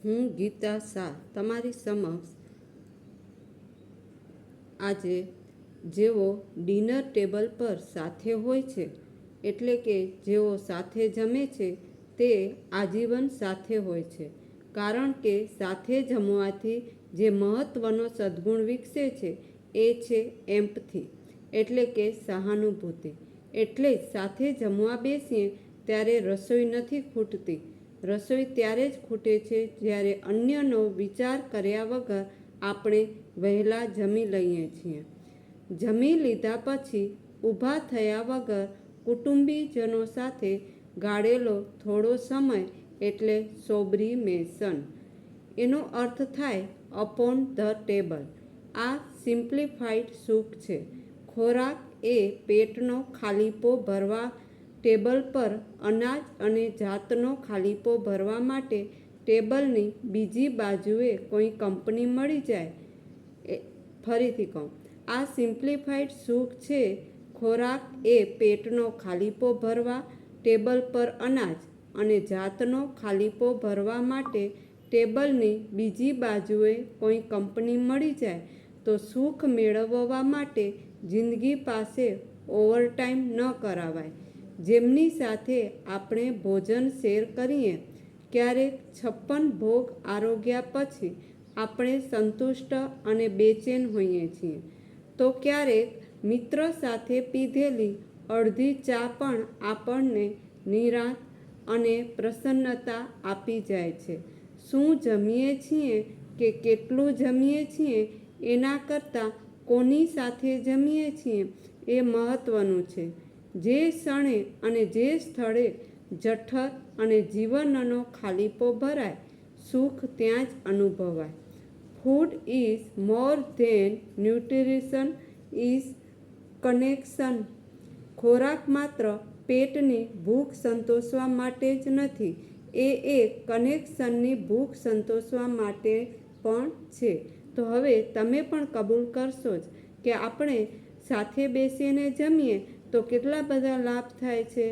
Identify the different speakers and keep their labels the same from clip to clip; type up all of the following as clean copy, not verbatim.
Speaker 1: હું ગીતા શાહ તમારી સમક્ષ આજે જેઓ ડિનર ટેબલ પર સાથે હોય છે, એટલે કે જેઓ સાથે જમે છે તે આજીવન સાથે હોય છે, કારણ કે સાથે જમવાથી જે મહત્ત્વનો સદ્ગુણ વિકસે છે એ છે એમ્પથી, એટલે કે સહાનુભૂતિ. એટલે જ સાથે જમવા બેસીએ ત્યારે રસોઈ નથી ખૂટતી. રસોઈ ત્યારે જ ખૂટે છે જ્યારે અન્યનો વિચાર કર્યા વગર આપણે વહેલા જમી લઈએ છીએ. જમી લીધા પછી ઊભા થયા વગર કુટુંબીજનો સાથે ગાળેલો થોડો સમય એટલે સોબ્રીમેશન. એનો અર્થ થાય અપોન ધ ટેબલ. આ સિમ્પ્લિફાઈડ સુખ છે. ખોરાક એ પેટનો ખાલીપો ભરવા ટેબલ પર અનાજ અને જાતનો ખાલીપો ભરવા માટે ટેબલની બીજી બાજુએ કોઈ કંપની મળી જાય. ફરીથી કહું, આ સિમ્પ્લિફાઈડ સુખ છે. ખોરાક એ પેટનો ખાલીપો ભરવા ટેબલ પર અનાજ અને જાતનો ખાલીપો ભરવા માટે ટેબલની બીજી બાજુએ કોઈ કંપની મળી જાય તો સુખ મેળવવા માટે જિંદગી પાસે ઓવરટાઈમ ન કરાવાય. જેમની સાથે આપણે ભોજન શેર કરીએ, ક્યારેક 56 ભોગ આરોગ્યા પછી આપણે સંતુષ્ટ અને બેચેન હોઈએ છીએ, તો ક્યારેક મિત્ર સાથે પીધેલી અડધી ચા પણ આપણને નિરાંત અને પ્રસન્નતા આપી જાય છે. શું જમીએ છીએ કે કેટલું જમીએ છીએ એના કરતાં કોની સાથે જમીએ છીએ એ મહત્ત્વનું છે. જે ક્ષણે અને જે સ્થળે જઠર અને જીવનનો ખાલીપો ભરાય, સુખ ત્યાં જ અનુભવાય. Food is more than nutrition is connection. ખોરાક માત્ર પેટની ભૂખ સંતોષવા માટે જ નથી, એ એક કનેક્શનની ભૂખ સંતોષવા માટે પણ છે. તો હવે તમે પણ કબૂલ કરશો જ કે આપણે સાથે બેસીને જમીએ તો કેટલા બધા લાભ થાય છે.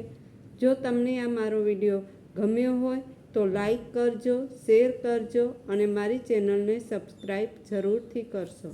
Speaker 1: જો તમને આ મારો વિડીયો ગમ્યો હોય તો લાઈક કરજો, શેર કરજો અને મારી ચેનલને સબસ્ક્રાઈબ જરૂરથી કરશો.